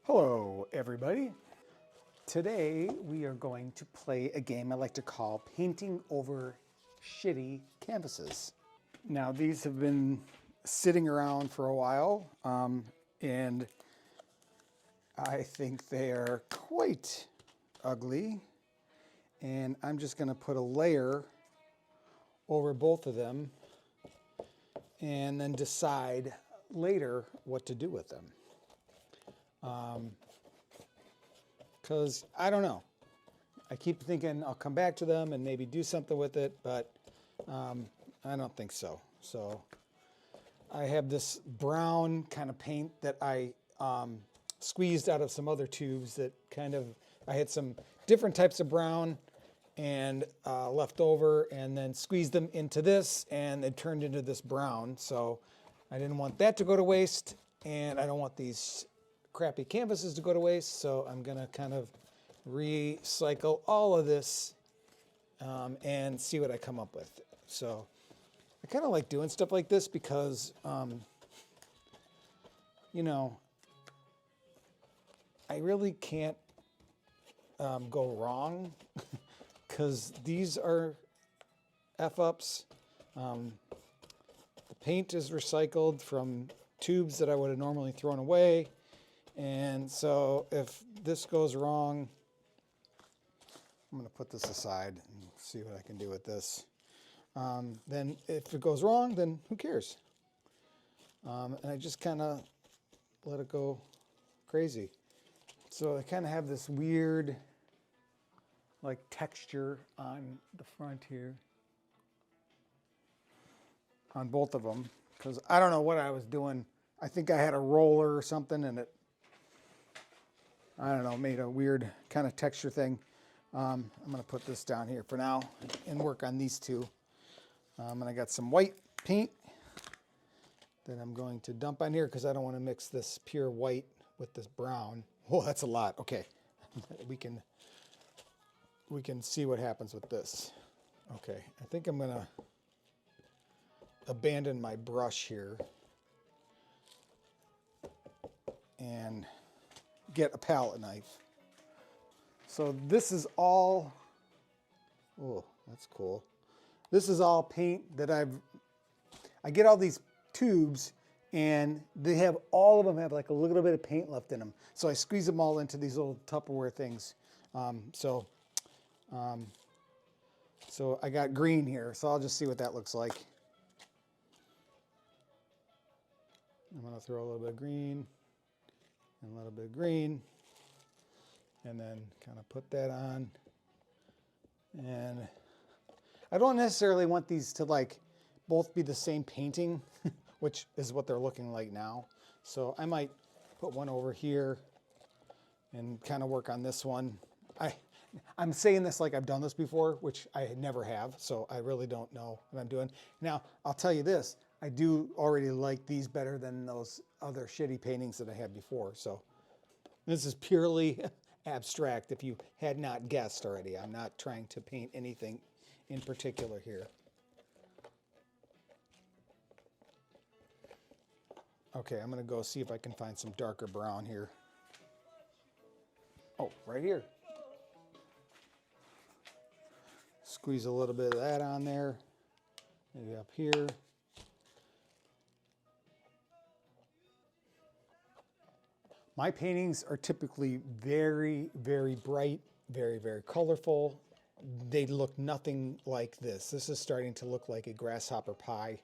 Hello, everybody. Today we are going to play a game I like to call Painting Over Shitty Canvases. Now, these have been sitting around for a while, and I think they are quite ugly. And I'm just going to put a layer over both of them and then decide later what to do with them. Because I don't know. I keep thinking I'll come back to them and maybe do something with it, but I don't think so. So I have this brown kind of paint that I squeezed out of some other tubes that I had some different types of brown and left over, and then squeezed them into this, and it turned into this brown. So I didn't want that to go to waste, and I don't want these crappy canvases to go to waste, so I'm gonna kind of recycle all of this and see what I come up with. So I kind of like doing stuff like this because, I really can't go wrong because these are F-ups. The paint is recycled from tubes that I would have normally thrown away. And so if this goes wrong, I'm going to put this aside and see what I can do with this. Then if it goes wrong, then who cares? And I just kind of let it go crazy. So I kind of have this weird like texture on the front here on both of them because I don't know what I was doing. I think I had a roller or something and it, I don't know, made a weird kind of texture thing. I'm going to put this down here for now and work on these two. And I got some white paint that I'm going to dump on here because I don't want to mix this pure white with this brown. Oh, that's a lot. Okay, we can see what happens with this. Okay, I think I'm going to abandon my brush here and get a palette knife. So this is all, oh, that's cool. This is all paint that I get all these tubes and they have, all of them have like a little bit of paint left in them. So I squeeze them all into these little Tupperware things. So I got green here, so I'll just see what that looks like. I'm gonna throw a little bit of green and a little bit of green, and then kind of put that on. And I don't necessarily want these to like both be the same painting, which is what they're looking like now. So I might put one over here and kind of work on this one. I'm saying this like I've done this before, which I never have, so I really don't know what I'm doing. Now, I'll tell you this, I do already like these better than those other shitty paintings that I had before. So this is purely abstract if you had not guessed already. I'm not trying to paint anything in particular here. Okay, I'm gonna go see if I can find some darker brown here. Oh, right here. Squeeze a little bit of that on there, maybe up here. My paintings are typically very, very bright, very, very colorful. They look nothing like this. This is starting to look like a grasshopper pie.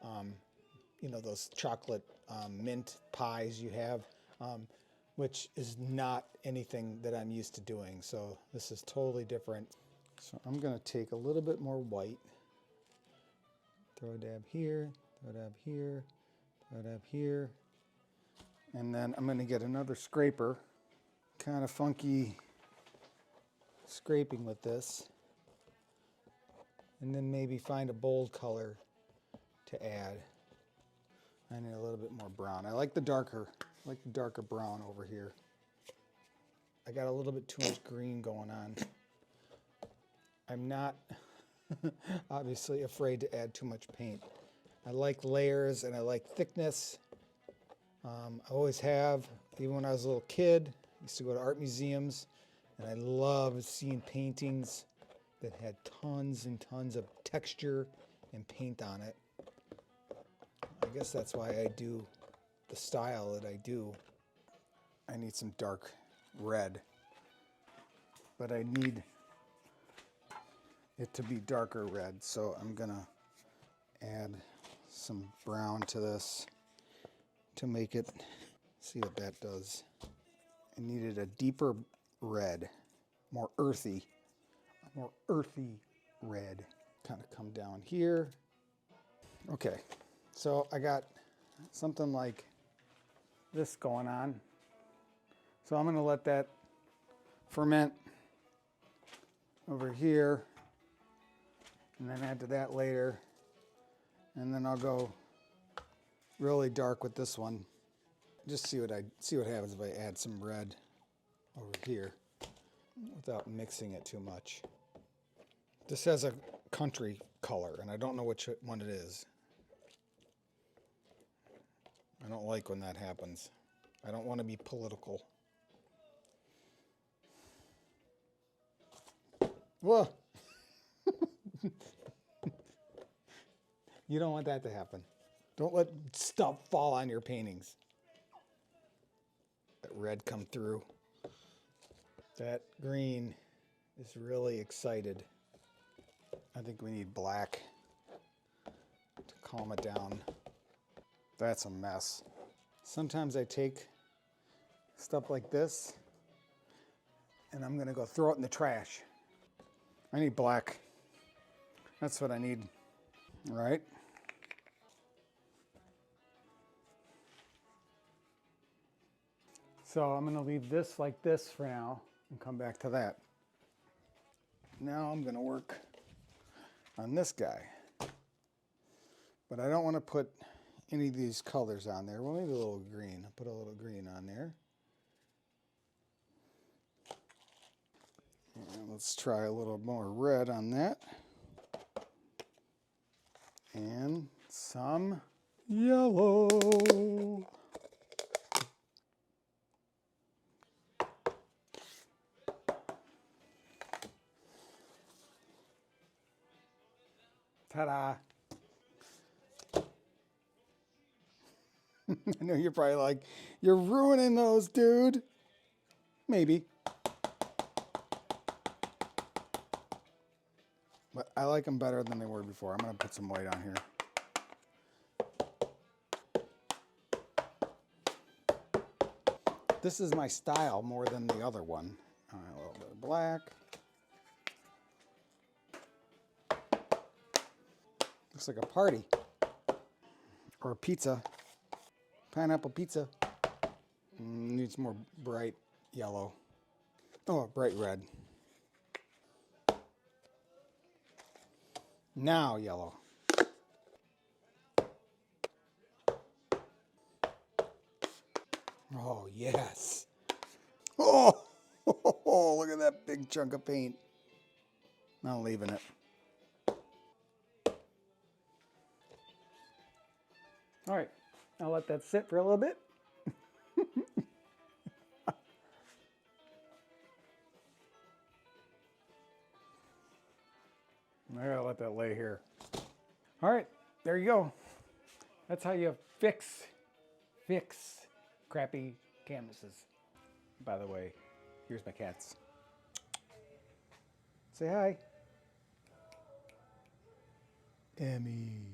You know, those chocolate mint pies you have, which is not anything that I'm used to doing. So this is totally different. So I'm going to take a little bit more white, throw a dab here, throw a dab here, throw a dab here, and then I'm going to get another scraper, kind of funky scraping with this, and then maybe find a bold color to add. I need a little bit more brown. I like the darker brown over here. I got a little bit too much green going on. I'm not obviously afraid to add too much paint. I like layers and I like thickness. I always have. Even when I was a little kid, I used to go to art museums, and I loved seeing paintings that had tons and tons of texture and paint on it. I guess that's why I do the style that I do. I need some dark red, but I need it to be darker red, so I'm gonna add some brown to this to make it, see what that does. I needed a deeper red, more earthy red. Kind of come down here. Okay, so I got something like this going on. So I'm gonna let that ferment over here and then add to that later. And then I'll go really dark with this one. Just see what happens if I add some red over here without mixing it too much. This has a country color, and I don't know which one it is. I don't like when that happens. I don't want to be political. Whoa! You don't want that to happen. Don't let stuff fall on your paintings. That red come through. That green is really excited. I think we need black to calm it down. That's a mess. Sometimes I take stuff like this and I'm gonna go throw it in the trash. I need black. That's what I need. All right. So I'm gonna leave this like this for now and come back to that. Now I'm gonna work on this guy. But I don't want to put any of these colors on there. Well, maybe a little green. I'll put a little green on there. And let's try a little more red on that. And some yellow. Ta-da. I know you're probably like, you're ruining those, dude. Maybe. But I like them better than they were before. I'm going to put some white on here. This is my style more than the other one. All right, a little bit of black. Looks like a party. Or a pizza. Pineapple pizza. Needs more bright yellow. Oh, bright red. Now yellow. Oh, yes. Oh, look at that big chunk of paint. I'm leaving it. All right, I'll let that sit for a little bit. I gotta let that lay here. All right, there you go. That's how you fix crappy canvases. By the way, here's my cats. Say hi. Emmy.